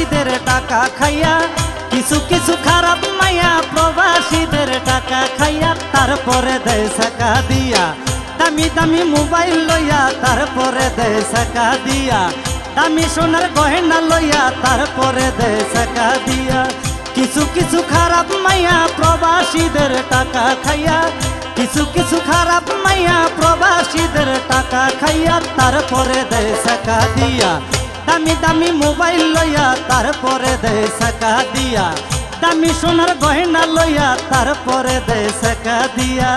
প্রবাসীদের টাকা খাইয়া, কিছু কিছু খারাপ মাইয়া প্রবাসীদের টাকা খাইয়া, তারপরে দেয় টাকা দিয়া দামি দামি মোবাইল লইয়া, তারপরে দেয় টাকা দিয়া দামি সোনার গয়না লইয়া, তারপরে দেয় টাকা দিয়া। কিছু কিছু খারাপ মাইয়া প্রবাসীদের টাকা খাইয়া, কিছু কিছু খারাপ মাইয়া প্রবাসীদের টাকা খাইয়া, তারপরে দেয় টাকা দিয়া দামি দামি মোবাইল লইয়া, তারপরে দেয় টাকা দিয়া দামি সোনার গয়না লইয়া, তারপরে দেয় টাকা দিয়া।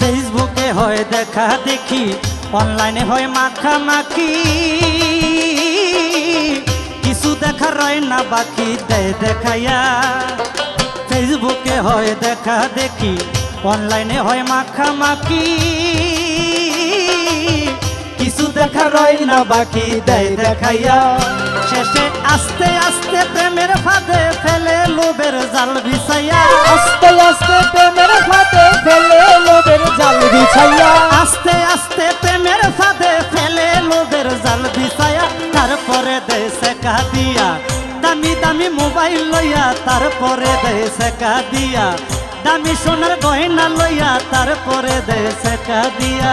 ফেসবুকে হয় দেখা দেখি, অনলাইনে হয় মাখামাখি, কিছু দেখা রয় না বাকি দেয় দেখাইয়া। ফেসবুকে হয় দেখা দেখি, অনলাইনে হয় মাখামাখি, কিছু দেখা রয় না বাকি দেয় দেখাইয়া। শেষে আস্তে আস্তে প্রেমের ফাঁদে ফেলে লোভের জাল বিছাইয়া, আস্তে আস্তে প্রেমের ফাঁদে ফেলে লোভের জাল বিছাইয়া, আস্তে আস্তে প্রেমের ফাঁদে ফেলে লোভের জাল বিছাইয়া, তারপরে দেয় টাকা দিয়া দামি দামি মোবাইল লইয়া, তারপরে দেয় টাকা দিয়া দামি সোনার গয়না লইয়া, তারপরে দেয় টাকা দিয়া।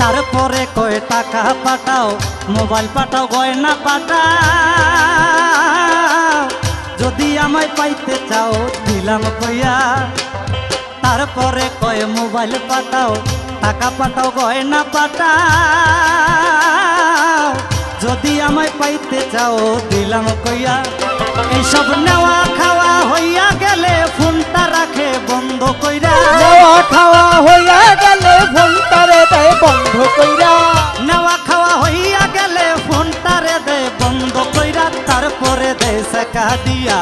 তারপরে কয় টাকা পাঠাও, মোবাইল পাঠাও, গয়না পাঠাও, যদি আমায় পাইতে চাও দিলাম কইয়া। তারপরে কয় মোবাইল পাঠাও, টাকা পাঠাও, গয়না পাঠাও, যদি আমায় পাইতে চাও দিলাম কইয়া। এইসব নেওয়া খাওয়া হইয়া গেলে ফোনটা রাখে বন্ধ কইরা, নেওয়া খাওয়া হইয়া গেলে ফোনটারে দেয় বন্ধ কইরা, নেওয়া খাওয়া হইয়া গেলে ফোনটারে দেয় বন্ধ কইরা, তারপরে দেয় টাকা দিয়া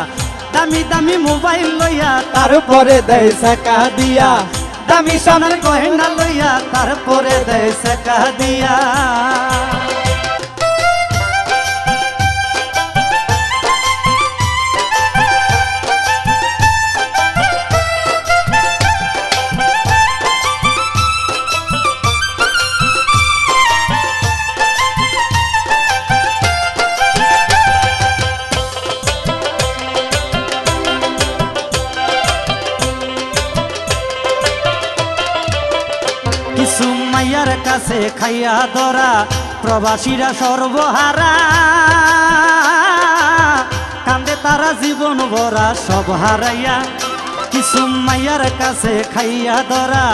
দামি দামি মোবাইল লইয়া, তারপরে দেয় টাকা দিয়া দামি সোনার গয়না লইয়া, তারপরে দেয় টাকা দিয়া। কিছু মাইয়ার কাছে খাইয়া ধরা প্রবাসীরা সর্বহারা, কান্দে তারা জীবন ভরা সব হারাইয়া। কিছু মাইয়ার কাছে খাইয়া ধরা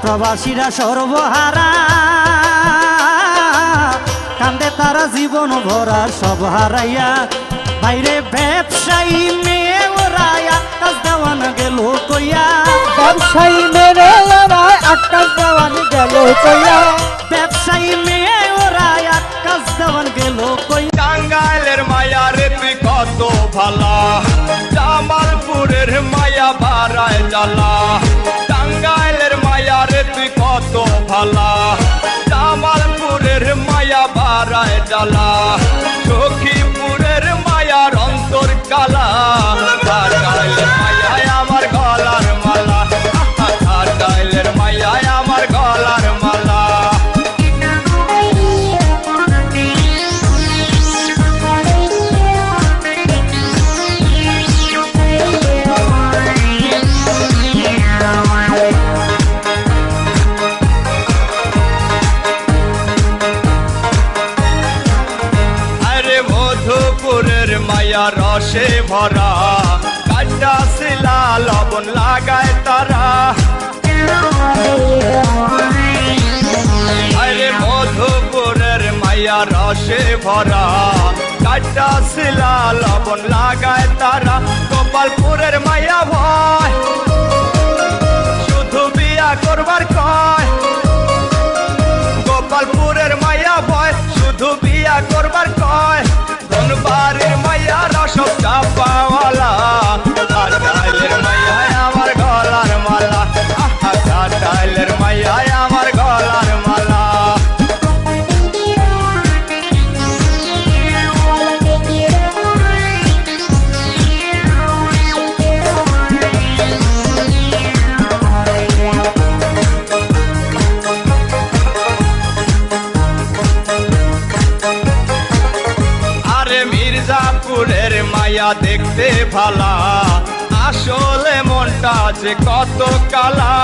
প্রবাসীরা সর্বহারা, কান্দে তারা জীবন ভরা সব হারাইয়া। বাইরে ব্যবসায়ী মেয়ে ওরা আকাশ দেওয়ান গেল কইয়া, ব্যবসায়ী মেরে ওরা আকাশ দেওয়ান গেল কইয়া, ব্যবসায়ী মেয়ে ওরা আকাশ দেওয়ান গেল কইয়া। টাঙ্গাইলের মায়া রে তুই কত ভালা, জামালপুরের মায়া বারায় জ্বালা। টাঙ্গাইলের মায়া রে তুই কত ভালা, জামালপুরের মায়া বারায় জ্বালা। সখীপুরের মায়ার অন্তর কালা, টাঙ্গাইলের মায়া আমার গলার মালা, টাঙ্গাইলের মায়া আমার গলার মালা। মধুপুরের মায়া রসে ভরা, কাটা শিলা লবণ লাগায় তারা। ভরা কাটা শিলা লবণ লাগায় তারা গোপালপুরের মায়া ভয় শুধু বিয়া করবার কয় গোপালপুরের মায়া ভয় শুধু বিয়া করবার কয় ধনবাড়ির মায়া রসব চাপাওয়ালা কাটাইলের মায়া আমার গলার মালা কাটাইলের মায়া আমার গলার মালা মির্জাপুরের মায়া দেখতে ভালা আসলে মনটা যে কত কালা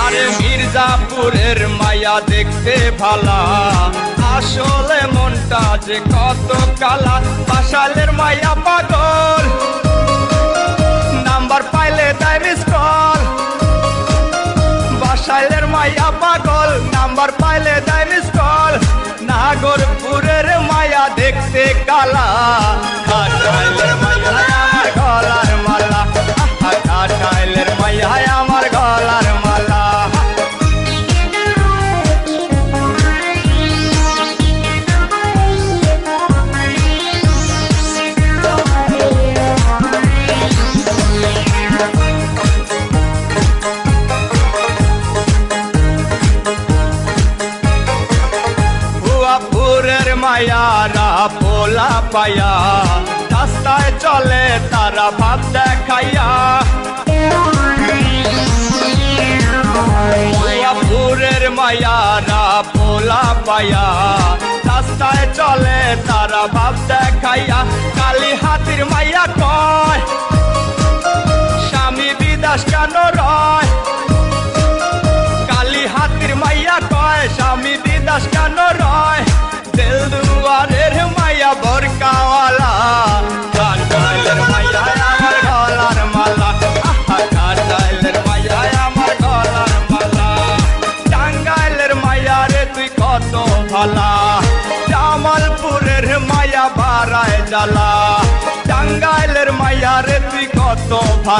আরে মির্জাপুরের মায়া দেখতে ভালা আসলে মনটা যে কত কালা বাসালের মায়া পাগল নাম্বার পাইলে দেয় মিস কল বাসালের মায়া পাগল নাম্বার পাইলে দেয় মিস কল নাগরপুরের মায়া দেখতে কালা কাটাইলের মায়া আমার গলার মালা কাটাইলের মায়া আমার গলার মালা ভুয়াপুরের মায়ারা পোলা পায়া রাস্তায় চলে তারা ভাব দেখাইয়া ভুয়াপুরের মায়ারা পোলা পায়া রাস্তায় চলে তারা ভাব দেখাইয়া কালী হাতির মাইয়া কয় স্বামী বিদাস কেন রয় কালী হাতির মাইয়া কয় স্বামী বিদাস কেন রয় দেলদুয়ারের মাইয়া বরকাওয়ালা কাটাইলের মাইয়া আমার গলার মালা কাটাইলের মাইয়া আমার গলার মালা টাঙ্গাইলের মাইয়া রে তুই কত ভালা জামালপুরের মাইয়া বাড়ায় জ্বালা টাঙ্গাইলের মাইয়া রে তুই কত ভালা